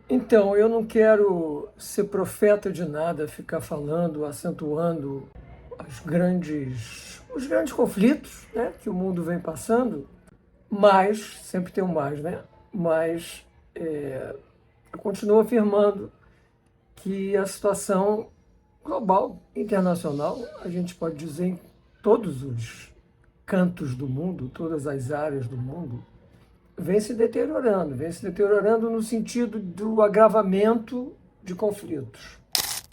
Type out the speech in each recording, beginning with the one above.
Então, eu não quero ser profeta de nada, ficar falando, acentuando os grandes conflitos, né, que o mundo vem passando, mas, sempre tem um mais, né? Mas eu continuo afirmando que a situação global, internacional, a gente pode dizer em todos os cantos do mundo, todas as áreas do mundo, vem se deteriorando no sentido do agravamento de conflitos.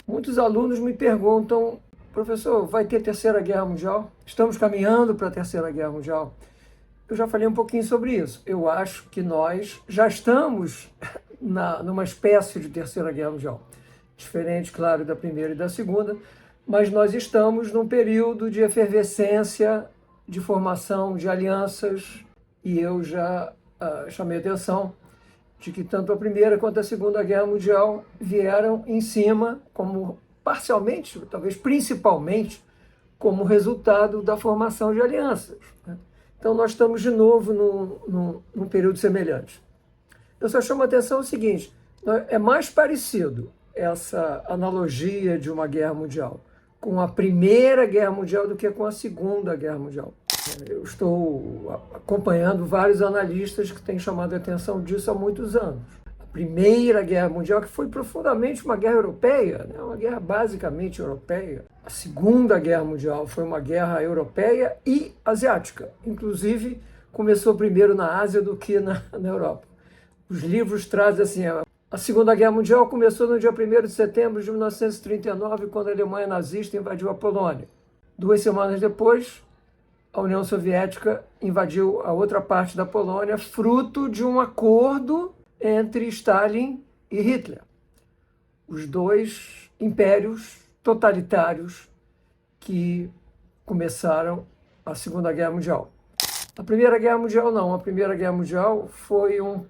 Muitos alunos me perguntam, professor, vai ter terceira guerra mundial? Estamos caminhando para a terceira guerra mundial? Eu já falei um pouquinho sobre isso. Eu acho que nós já estamos numa espécie de terceira guerra mundial. Diferente, claro, da primeira e da segunda, mas nós estamos num período de efervescência, de formação de alianças, e eu já chamei atenção de que tanto a Primeira quanto a Segunda Guerra Mundial vieram em cima, como parcialmente, talvez principalmente, como resultado da formação de alianças. Então, nós estamos de novo num período semelhante. Eu só chamo a atenção o seguinte: é mais parecido essa analogia de uma guerra mundial com a Primeira Guerra Mundial do que com a Segunda Guerra Mundial. Eu estou acompanhando vários analistas que têm chamado a atenção disso há muitos anos. A Primeira Guerra Mundial, que foi profundamente uma guerra europeia, né? Uma guerra basicamente europeia. A Segunda Guerra Mundial foi uma guerra europeia e asiática. Inclusive, começou primeiro na Ásia do que na Europa. Os livros trazem assim: a Segunda Guerra Mundial começou no dia 1º de setembro de 1939, quando a Alemanha nazista invadiu a Polônia. 2 semanas depois, a União Soviética invadiu a outra parte da Polônia, fruto de um acordo entre Stalin e Hitler. Os dois impérios totalitários que começaram a Segunda Guerra Mundial. A Primeira Guerra Mundial não. A Primeira Guerra Mundial foi um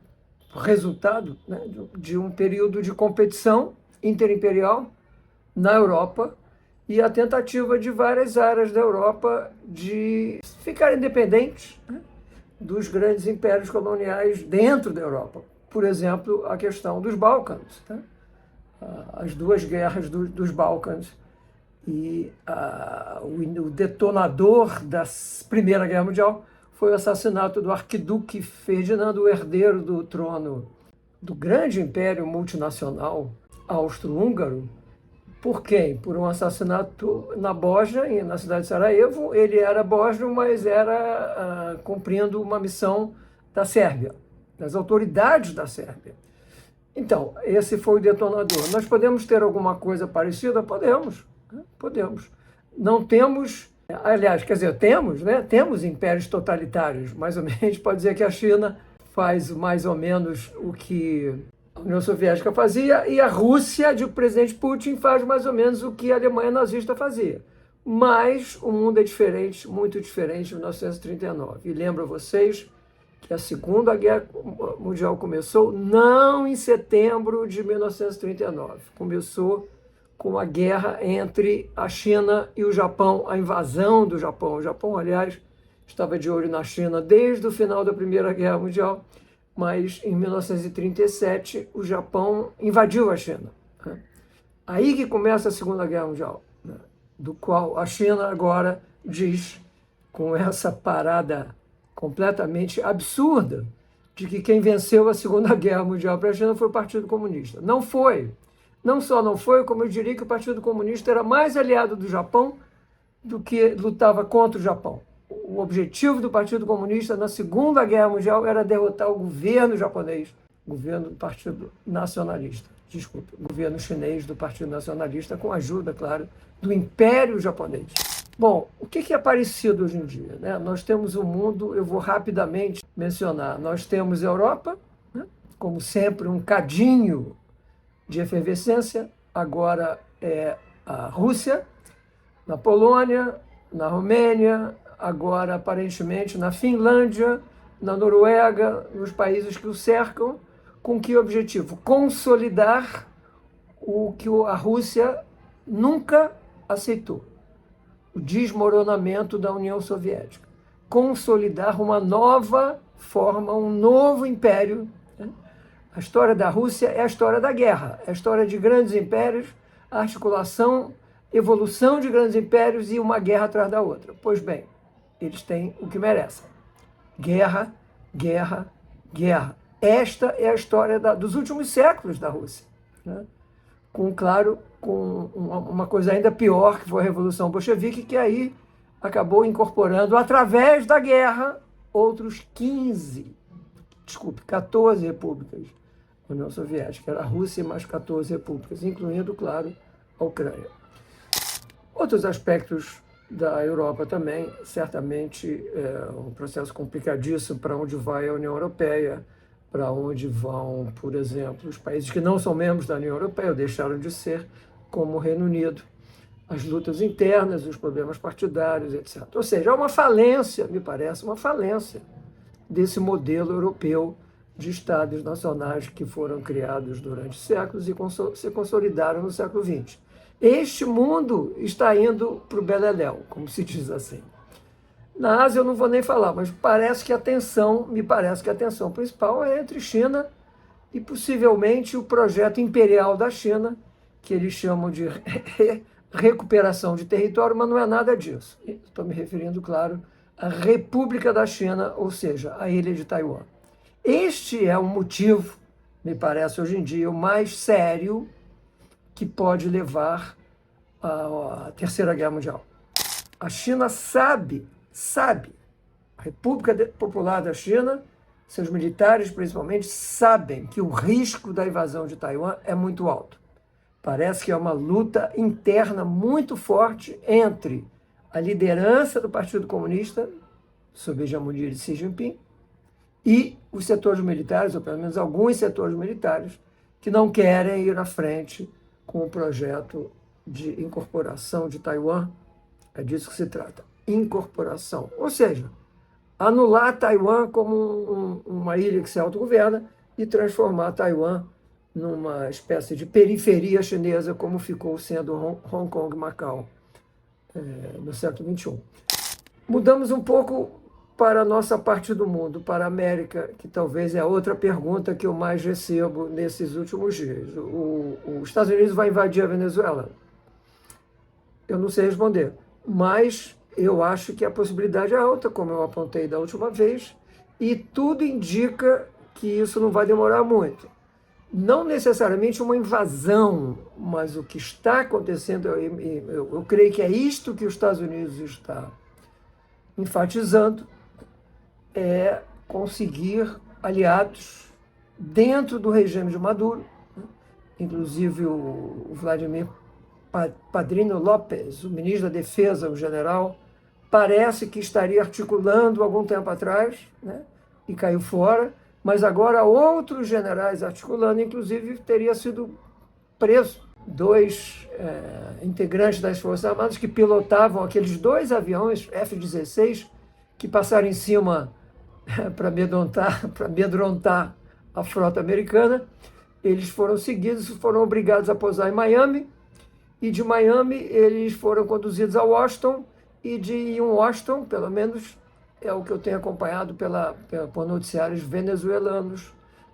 resultado, né, de um período de competição interimperial na Europa, e a tentativa de várias áreas da Europa de ficar independentes, né, dos grandes impérios coloniais dentro da Europa. Por exemplo, a questão dos Balcãs, né? As duas guerras dos Balcãs. E o detonador da Primeira Guerra Mundial foi o assassinato do arquiduque Ferdinando, o herdeiro do trono do grande império multinacional austro-húngaro. Por quem? Por um assassinato na Bósnia, na cidade de Sarajevo. Ele era bósnio, mas era cumprindo uma missão da Sérvia, das autoridades da Sérvia. Então, esse foi o detonador. Nós podemos ter alguma coisa parecida? Podemos. Podemos. Não temos, aliás, quer dizer, temos, né? Temos impérios totalitários, mais ou menos. A gente pode dizer que a China faz mais ou menos o que a União Soviética fazia, e a Rússia, de o presidente Putin, faz mais ou menos o que a Alemanha nazista fazia. Mas o mundo é diferente, muito diferente, em 1939. E lembro a vocês que a Segunda Guerra Mundial começou não em setembro de 1939. Começou com a guerra entre a China e o Japão, a invasão do Japão. O Japão, aliás, estava de olho na China desde o final da Primeira Guerra Mundial, mas em 1937 o Japão invadiu a China. Aí que começa a Segunda Guerra Mundial, né? Do qual a China agora diz, com essa parada completamente absurda, de que quem venceu a Segunda Guerra Mundial para a China foi o Partido Comunista. Não foi. Não só não foi, como eu diria que o Partido Comunista era mais aliado do Japão do que lutava contra o Japão. O objetivo do Partido Comunista na Segunda Guerra Mundial era derrotar o governo japonês, o governo do Partido Nacionalista, desculpe, o governo chinês do Partido Nacionalista, com a ajuda, claro, do Império Japonês. Bom, o que é parecido hoje em dia, né? Nós temos um mundo, eu vou rapidamente mencionar, nós temos a Europa, né? Como sempre, um cadinho de efervescência. Agora é a Rússia, na Polônia, na Romênia, agora aparentemente na Finlândia, na Noruega, nos países que o cercam. Com que objetivo? Consolidar o que a Rússia nunca aceitou: o desmoronamento da União Soviética. Consolidar uma nova forma, um novo império, né? A história da Rússia é a história da guerra, é a história de grandes impérios, a articulação, evolução de grandes impérios e uma guerra atrás da outra. Pois bem, eles têm o que merecem. Guerra, guerra, guerra. Esta é a história dos últimos séculos da Rússia, né? Claro, com uma coisa ainda pior, que foi a Revolução Bolchevique, que aí acabou incorporando, através da guerra, outros 14 repúblicas da União Soviética. Era a Rússia mais 14 repúblicas, incluindo, claro, a Ucrânia. Outros aspectos da Europa também, certamente, é um processo complicadíssimo para onde vai a União Europeia, para onde vão, por exemplo, os países que não são membros da União Europeia, ou deixaram de ser, como o Reino Unido, as lutas internas, os problemas partidários, etc. Ou seja, é uma falência, me parece, uma falência desse modelo europeu de estados nacionais que foram criados durante séculos e se consolidaram no século XX. Este mundo está indo para o beleléu, como se diz assim. Na Ásia eu não vou nem falar, mas me parece que a tensão principal é entre China e possivelmente o projeto imperial da China, que eles chamam de recuperação de território, mas não é nada disso. Estou me referindo, claro, à República da China, ou seja, a ilha de Taiwan. Este é o motivo, me parece hoje em dia, o mais sério que pode levar à Terceira Guerra Mundial. A China sabe, a República Popular da China, seus militares principalmente, sabem que o risco da invasão de Taiwan é muito alto. Parece que é uma luta interna muito forte entre a liderança do Partido Comunista, sob a hegemonia de Xi Jinping, e os setores militares, ou pelo menos alguns setores militares, que não querem ir à frente com o projeto de incorporação de Taiwan. É disso que se trata, incorporação. Ou seja, anular Taiwan como uma ilha que se autogoverna e transformar Taiwan numa espécie de periferia chinesa, como ficou sendo Hong Kong e Macau no século XXI. Mudamos um pouco para a nossa parte do mundo, para a América, que talvez é a outra pergunta que eu mais recebo nesses últimos dias. Os Estados Unidos vai invadir a Venezuela? Eu não sei responder, mas eu acho que a possibilidade é alta, como eu apontei da última vez, e tudo indica que isso não vai demorar muito. Não necessariamente uma invasão, mas o que está acontecendo, eu creio que é isto que os Estados Unidos está enfatizando, é conseguir aliados dentro do regime de Maduro, inclusive o Vladimir Padrino López, o ministro da Defesa, o general, parece que estaria articulando algum tempo atrás, né, e caiu fora, mas agora outros generais articulando, inclusive teria sido preso 2 integrantes das Forças Armadas que pilotavam aqueles 2 aviões F-16 que passaram em cima para amedrontar a frota americana. Eles foram seguidos, foram obrigados a pousar em Miami, e de Miami eles foram conduzidos a Washington, e de Washington, pelo menos é o que eu tenho acompanhado por noticiários venezuelanos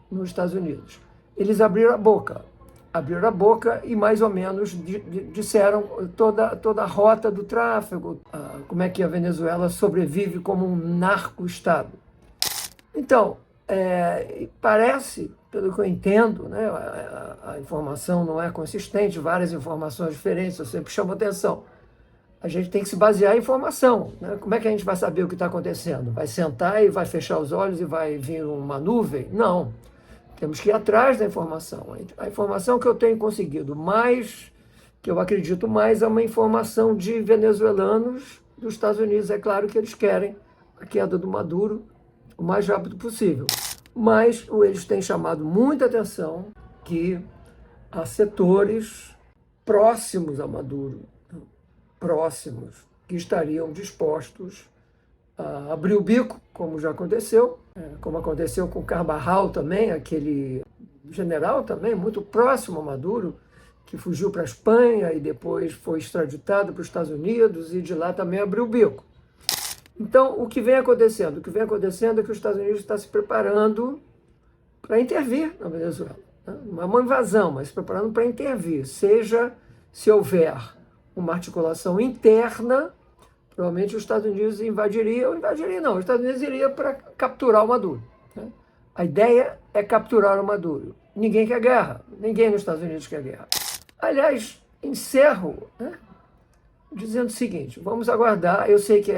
nos Estados Unidos. Eles abriram a boca e mais ou menos disseram toda a rota do tráfego, como é que a Venezuela sobrevive como um narco-estado. Então, parece, pelo que eu entendo, né, a informação não é consistente, várias informações diferentes, eu sempre chamo atenção. A gente tem que se basear em informação, né? Como é que a gente vai saber o que está acontecendo? Vai sentar e vai fechar os olhos e vai vir uma nuvem? Não. Temos que ir atrás da informação. A informação que eu tenho conseguido mais, que eu acredito mais, é uma informação de venezuelanos dos Estados Unidos. É claro que eles querem a queda do Maduro o mais rápido possível. Mas eles têm chamado muita atenção que há setores próximos a Maduro, que estariam dispostos a abrir o bico, como já aconteceu, como aconteceu com Carvajal também, aquele general também muito próximo a Maduro, que fugiu para a Espanha e depois foi extraditado para os Estados Unidos e de lá também abriu o bico. Então, o que vem acontecendo? O que vem acontecendo é que os Estados Unidos está se preparando para intervir na Venezuela. Né? Não é uma invasão, mas se preparando para intervir. Seja se houver uma articulação interna, provavelmente os Estados Unidos invadiriam, os Estados Unidos iria para capturar o Maduro. Né? A ideia é capturar o Maduro. Ninguém quer guerra, ninguém nos Estados Unidos quer guerra. Aliás, encerro, né, dizendo o seguinte, vamos aguardar, eu sei que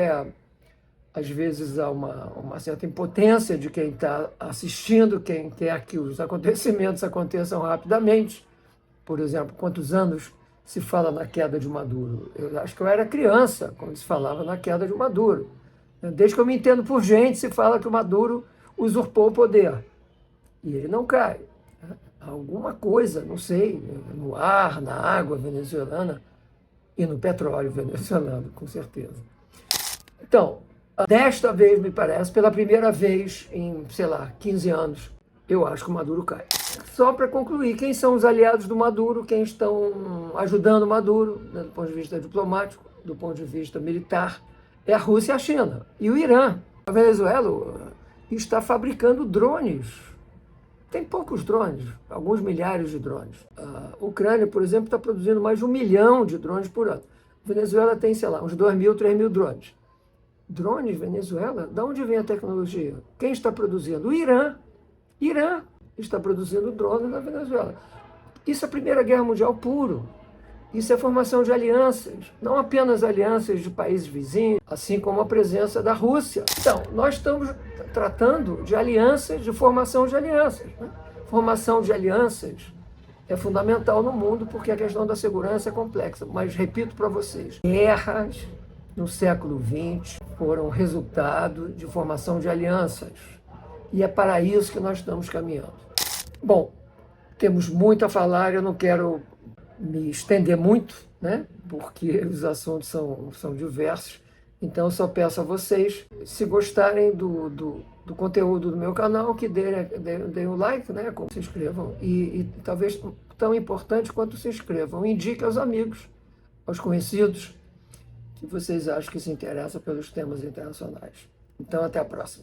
às vezes há uma certa impotência de quem está assistindo, quem quer que os acontecimentos aconteçam rapidamente. Por exemplo, quantos anos se fala na queda de Maduro? Eu acho que eu era criança quando se falava na queda de Maduro. Desde que eu me entendo por gente, se fala que o Maduro usurpou o poder. E ele não cai. Alguma coisa, não sei, no ar, na água venezuelana e no petróleo venezuelano, com certeza. Então, desta vez, me parece, pela primeira vez em, 15 anos, eu acho que o Maduro cai. Só para concluir, quem são os aliados do Maduro, quem estão ajudando o Maduro, né, do ponto de vista diplomático, do ponto de vista militar, é a Rússia e a China. E o Irã. A Venezuela está fabricando drones. Tem poucos drones, alguns milhares de drones. A Ucrânia, por exemplo, está produzindo mais de 1 milhão de drones por ano. A Venezuela tem, uns 2.000, 3.000 drones. Drones, Venezuela? De onde vem a tecnologia? Quem está produzindo? O Irã. Irã está produzindo drones na Venezuela. Isso é a Primeira Guerra Mundial puro. Isso é formação de alianças, não apenas alianças de países vizinhos, assim como a presença da Rússia. Então, nós estamos tratando de alianças, de formação de alianças. Né? Formação de alianças é fundamental no mundo porque a questão da segurança é complexa. Mas, repito para vocês, guerras no século XX foram resultado de formação de alianças. E é para isso que nós estamos caminhando. Bom, temos muito a falar, eu não quero me estender muito, né? Porque os assuntos são diversos. Então, eu só peço a vocês, se gostarem do conteúdo do meu canal, que deem o like, né? Como se inscrevam. E talvez tão importante quanto se inscrevam. Indique aos amigos, aos conhecidos, que vocês acham que se interessam pelos temas internacionais. Então, até a próxima.